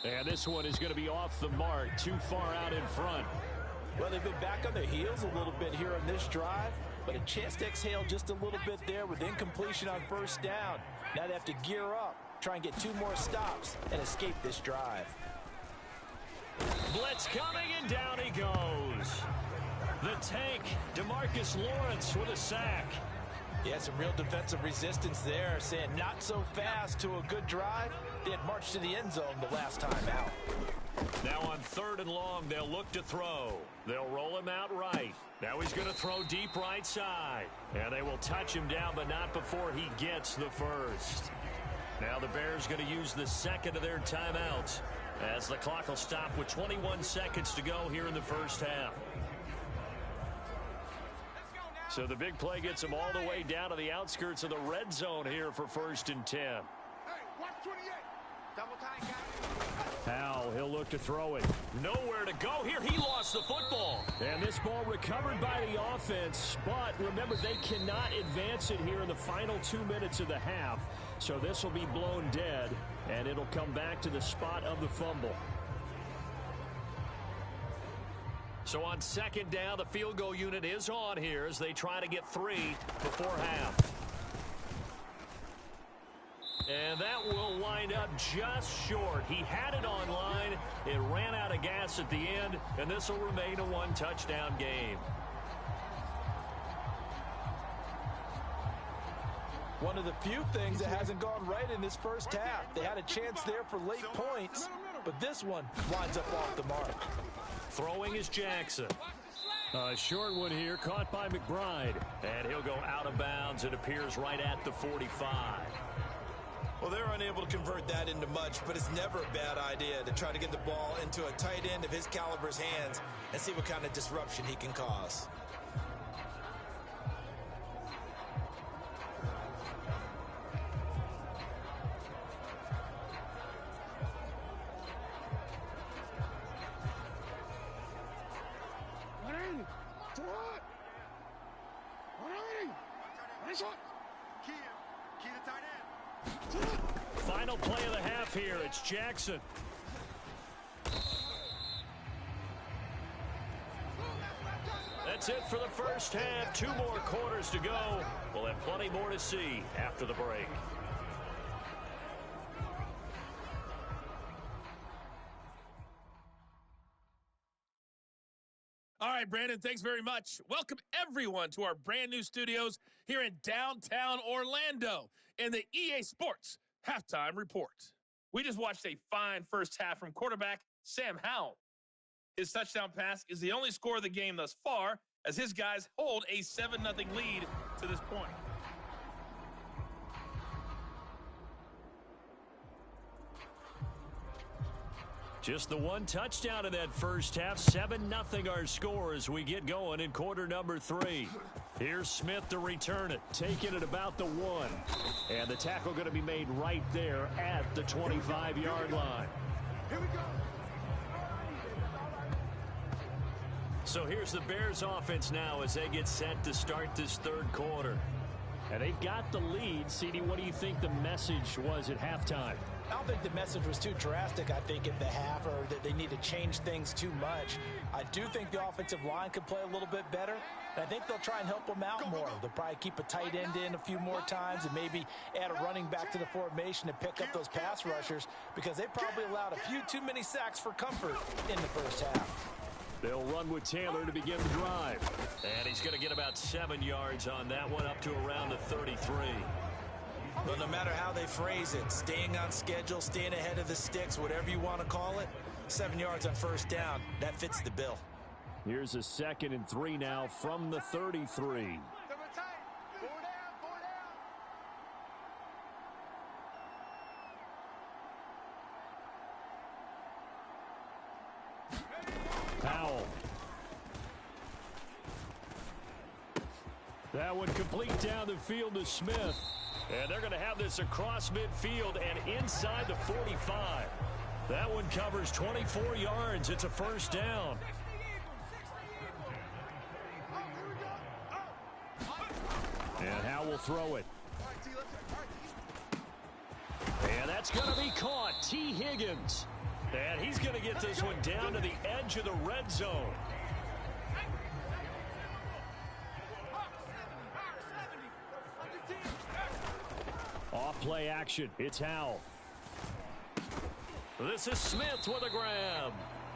And this one is going to be off the mark, too far out in front. Well, they've been back on their heels a little bit here on this drive, but a chance to exhale just a little bit there with incompletion on first down. Now they have to gear up, try and get 2 more stops, and escape this drive. Blitz coming, and down he goes. The tank, DeMarcus Lawrence with a sack. Yeah, some real defensive resistance there, saying not so fast to a good drive. They had marched to the end zone the last time out. Now on 3rd and long, they'll look to throw. They'll roll him out right. Now he's going to throw deep right side. And they will touch him down, but not before he gets the first. Now the Bears going to use the second of their timeouts as the clock will stop with 21 seconds to go here in the first half. So the big play gets him all the way down to the outskirts of the red zone here for 1st and 10. Hey, watch 28. Double time, guys. Powell, he'll look to throw it. Nowhere to go here. He lost the football. And this ball recovered by the offense. But remember, they cannot advance it here in the final 2 minutes of the half. So this will be blown dead, and it'll come back to the spot of the fumble. So on 2nd down, the field goal unit is on here as they try to get 3 before half. And that will wind up just short. He had it on line. It ran out of gas at the end, and this will remain a 1-touchdown game. One of the few things that hasn't gone right in this first half. They had a chance there for late points, but this one winds up off the mark. Throwing is Jackson. A short one here, caught by McBride. And he'll go out of bounds. It appears right at the 45. Well, they're unable to convert that into much, but it's never a bad idea to try to get the ball into a tight end of his caliber's hands and see what kind of disruption he can cause. Final play of the half here. It's Jackson. That's it for the first half. 2 more quarters to go. We'll have plenty more to see after the break. All right, Brandon, thanks very much. Welcome, everyone, to our brand new studios here in downtown Orlando in the EA Sports Halftime Report. We just watched a fine first half from quarterback Sam Howell. His touchdown pass is the only score of the game thus far, as his guys hold a 7-0 lead to this point. Just the 1 touchdown in that first half. 7-0 our score as we get going in quarter number 3. Here's Smith to return it. Taking it about the 1. And the tackle going to be made right there at the 25-yard line. Here we go. So here's the Bears offense now as they get set to start this 3rd quarter. And they've got the lead. CD, what do you think the message was at halftime? I don't think the message was too drastic, I think, at the half, or that they need to change things too much. I do think the offensive line could play a little bit better, and I think they'll try and help them out more. They'll probably keep a tight end in a few more times and maybe add a running back to the formation to pick up those pass rushers, because they probably allowed a few too many sacks for comfort in the first half. They'll run with Taylor to begin the drive. And he's going to get about 7 yards on that one, up to around the 33. But no matter how they phrase it, staying on schedule, staying ahead of the sticks, whatever you want to call it, 7 yards on first down, that fits the bill. Here's a 2nd and 3 now from the 33. Powell. That one complete down the field to Smith. And they're going to have this across midfield and inside the 45. That one covers 24 yards. It's a first down. And Howell will throw it. And that's going to be caught. T. Higgins. And he's going to get this one down to the edge of the red zone. Off play action. It's Howell. This is Smith with a grab.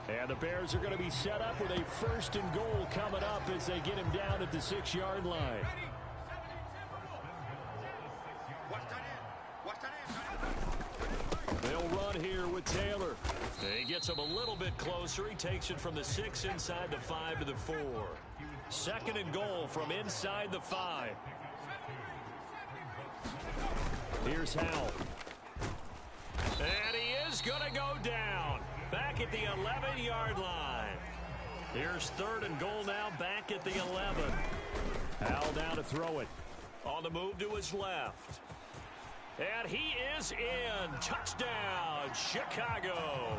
And the Bears are going to be set up with a 1st and goal coming up as they get him down at the 6-yard line. They'll run here with Taylor. He gets him a little bit closer. He takes it from the 6 inside the 5 to the 4. 2nd and goal from inside the 5. Here's Howell. And he is going to go down. Back at the 11-yard line. Here's 3rd and goal now, back at the 11. Howell down to throw it. On the move to his left. And he is in. Touchdown, Chicago.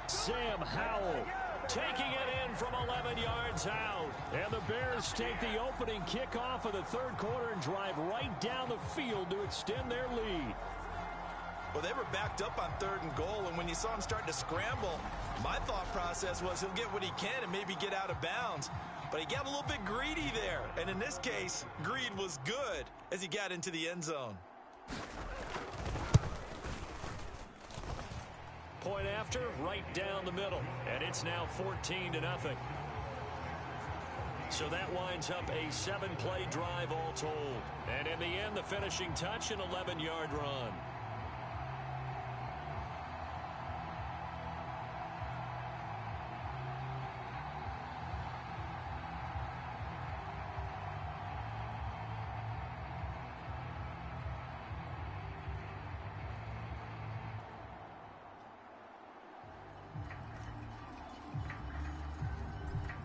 Sam Howell taking it in from 11 yards out. And the Bears take the opening kickoff of the 3rd quarter and drive right down the field to extend their lead. Well, they were backed up on 3rd and goal, and when you saw him starting to scramble, my thought process was he'll get what he can and maybe get out of bounds. But he got a little bit greedy there, and in this case, greed was good as he got into the end zone. Point after, right down the middle, and it's now 14-0. So that winds up a 7-play drive all told. And in the end, the finishing touch, an 11-yard run.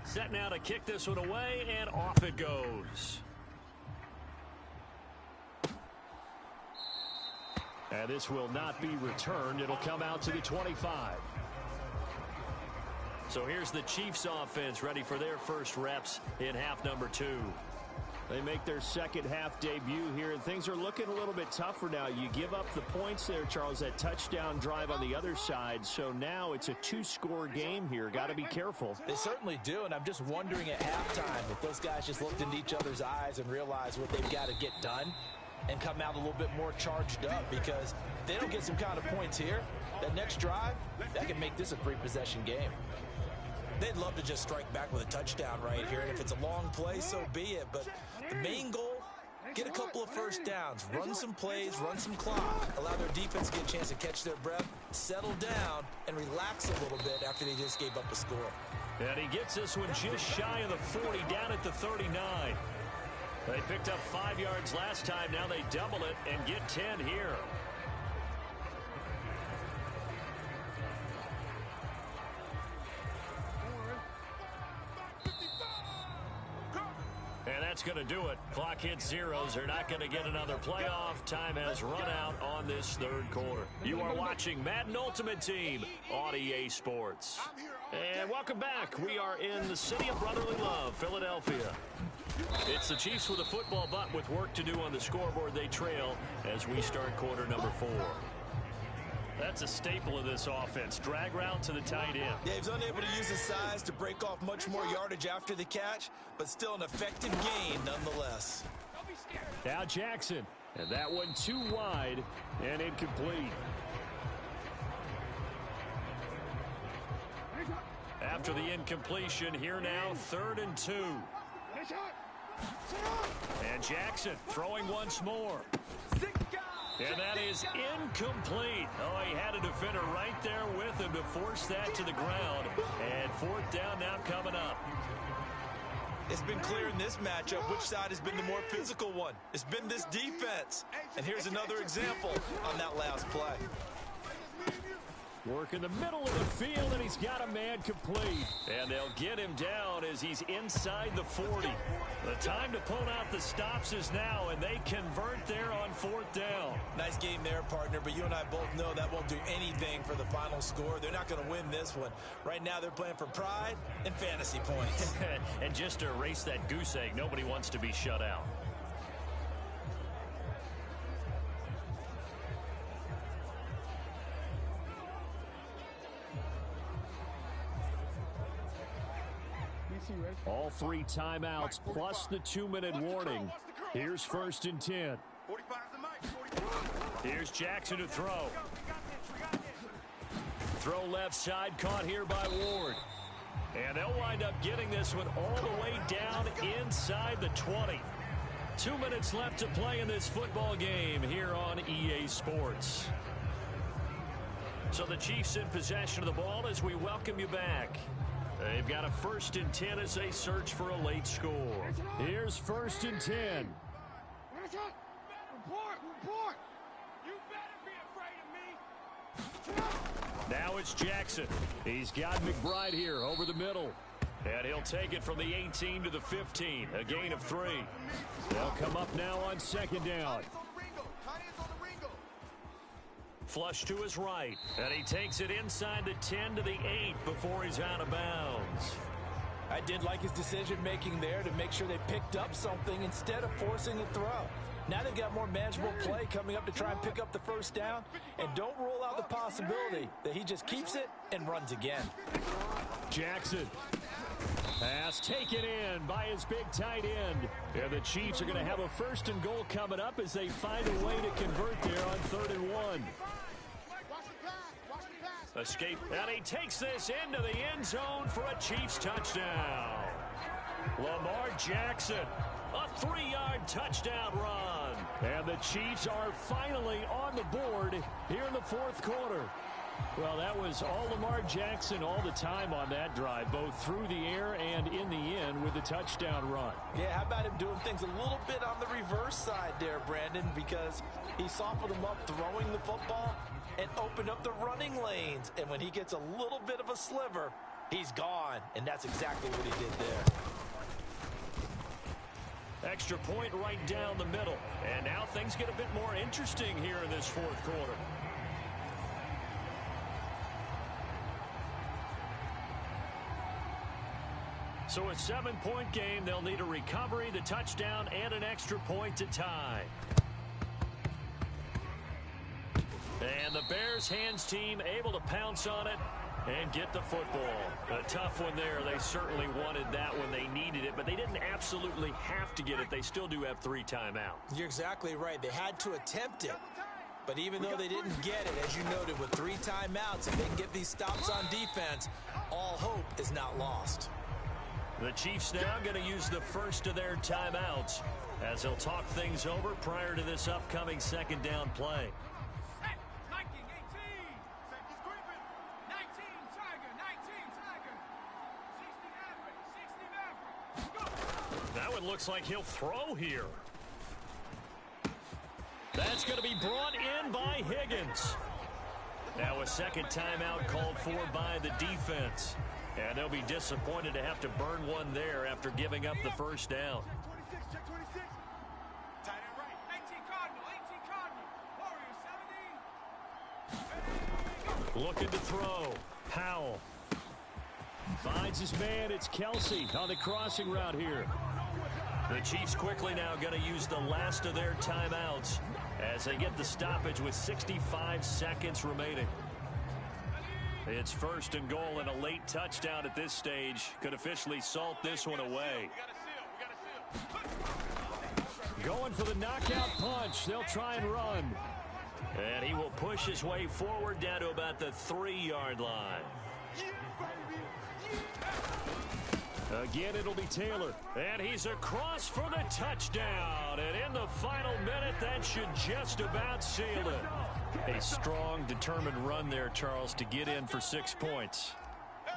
Set now to kick this one away, and off it goes. And this will not be returned. It'll come out to the 25. So here's the Chiefs offense ready for their first reps in half number 2. They make their second half debut here, and things are looking a little bit tougher now. You give up the points there, Charles, that touchdown drive on the other side. So now it's a 2-score game here. Got to be careful. They certainly do, and I'm just wondering at halftime if those guys just looked into each other's eyes and realized what they've got to get done and come out a little bit more charged up, because if they don't get some kind of points here, that next drive, that can make this a 3-possession game. They'd love to just strike back with a touchdown right here, and if it's a long play, so be it. But the main goal, get a couple of first downs, run some plays, run some clock, allow their defense to get a chance to catch their breath, settle down, and relax a little bit after they just gave up a score. And he gets this one just shy of the 40, down at the 39. They picked up 5 yards last time. Now they double it and get 10 here. And that's going to do it. Clock hits zeros. They're not going to get another playoff. Time has run out on this 3rd quarter. You are watching Madden Ultimate Team on EA Sports. And welcome back. We are in the city of brotherly love, Philadelphia. It's the Chiefs with a football, but with work to do on the scoreboard, they trail as we start quarter number 4. That's a staple of this offense. Drag route to the tight end. Yeah, he's unable to use his size to break off much more yardage after the catch, but still an effective gain nonetheless. Now Jackson, and that one too wide and incomplete. After the incompletion, here now 3rd and 2. And Jackson throwing once more. And that is incomplete. Oh, he had a defender right there with him to force that to the ground. And 4th down now coming up. It's been clear in this matchup which side has been the more physical one. It's been this defense. And here's another example on that last play. Work in the middle of the field, and he's got a man complete. And they'll get him down as he's inside the 40. The time to pull out the stops is now, and they convert there on 4th down. Nice game there, partner, but you and I both know that won't do anything for the final score. They're not going to win this one. Right now they're playing for pride and fantasy points. And just to erase that goose egg, nobody wants to be shut out. All 3 timeouts plus the 2-minute warning. Here's 1st and 10. Here's Jackson to throw. Throw left side, caught here by Ward. And they'll wind up getting this one all the way down inside the 20. 2 minutes left to play in this football game here on EA Sports. So the Chiefs in possession of the ball as we welcome you back. They've got a 1st and 10 as they search for a late score. Here's 1st and 10. Report! You better be afraid of me! Now it's Jackson. He's got McBride here over the middle. And he'll take it from the 18 to the 15. A gain of 3. They'll come up now on 2nd down. Flush to his right. And he takes it inside the 10 to the 8 before he's out of bounds. I did like his decision-making there to make sure they picked up something instead of forcing a throw. Now they've got more manageable play coming up to try and pick up the 1st down. And don't rule out the possibility that he just keeps it and runs again. Jackson. Pass taken in by his big tight end. And the Chiefs are going to have a 1st and goal coming up as they find a way to convert there on 3rd and 1. Escape, and he takes this into the end zone for a Chiefs touchdown. Lamar Jackson, a 3-yard touchdown run. And the Chiefs are finally on the board here in the 4th quarter. Well, that was all Lamar Jackson all the time on that drive, both through the air and in the end with a touchdown run. Yeah, how about him doing things a little bit on the reverse side there, Brandon, because he softened him up throwing the football and opened up the running lanes. And when he gets a little bit of a sliver, he's gone. And that's exactly what he did there. Extra point right down the middle. And now things get a bit more interesting here in this 4th quarter. So a 7-point game, they'll need a recovery, the touchdown, and an extra point to tie. And the Bears hands team able to pounce on it and get the football. A tough one there. They certainly wanted that when they needed it, but they didn't absolutely have to get it. They still do have 3 timeouts. You're exactly right. They had to attempt it. But even though they didn't get it, as you noted, with 3 timeouts, if they can get these stops on defense, all hope is not lost. The Chiefs now going to use the first of their timeouts as they'll talk things over prior to this upcoming 2nd down play. That one looks like he'll throw here. That's going to be brought in by Higgins. Now a 2nd timeout called for by the defense. And they'll be disappointed to have to burn one there after giving up the 1st down. Looking to throw. Powell. Finds his man. It's Kelsey on the crossing route here. The Chiefs quickly now going to use the last of their timeouts as they get the stoppage with 65 seconds remaining. It's 1st and goal, and a late touchdown at this stage could officially salt this one away. Going for the knockout punch. They'll try and run. And he will push his way forward down to about the 3-yard line. Again, it'll be Taylor. And he's across for the touchdown. And in the final minute, that should just about seal it. A strong, determined run there, Charles, to get in for 6 points.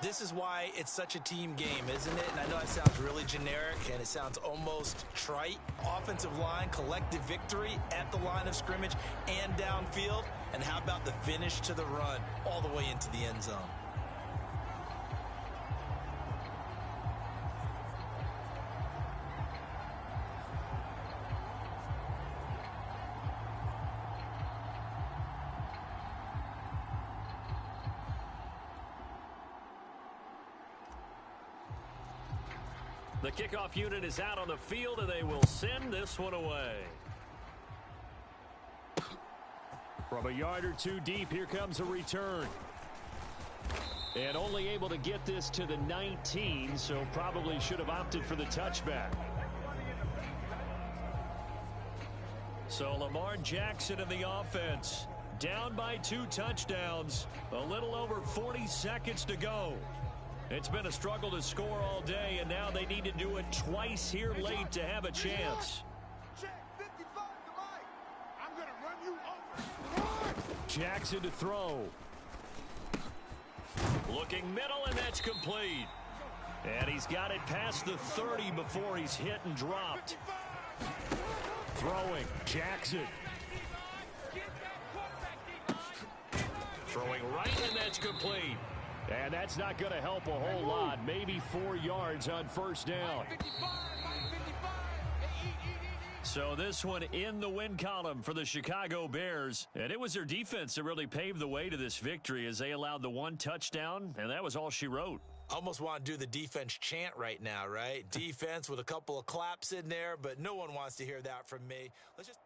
This is why it's such a team game, isn't it? And I know it sounds really generic and it sounds almost trite. Offensive line, collective victory at the line of scrimmage and downfield. And how about the finish to the run all the way into the end zone? The kickoff unit is out on the field, and they will send this one away. From a yard or two deep, here comes a return. And only able to get this to the 19, so probably should have opted for the touchback. So Lamar Jackson in the offense. Down by 2 touchdowns. A little over 40 seconds to go. It's been a struggle to score all day, and now they need to do it twice here late to have a chance. Jackson to throw. Looking middle, and that's complete. And he's got it past the 30 before he's hit and dropped. Throwing, Jackson. Throwing right, and that's complete. And that's not going to help a whole lot. Maybe 4 yards on first down. So this one in the win column for the Chicago Bears. And it was their defense that really paved the way to this victory as they allowed the 1 touchdown, and that was all she wrote. Almost want to do the defense chant right now, right? Defense with a couple of claps in there, but no one wants to hear that from me. Let's just...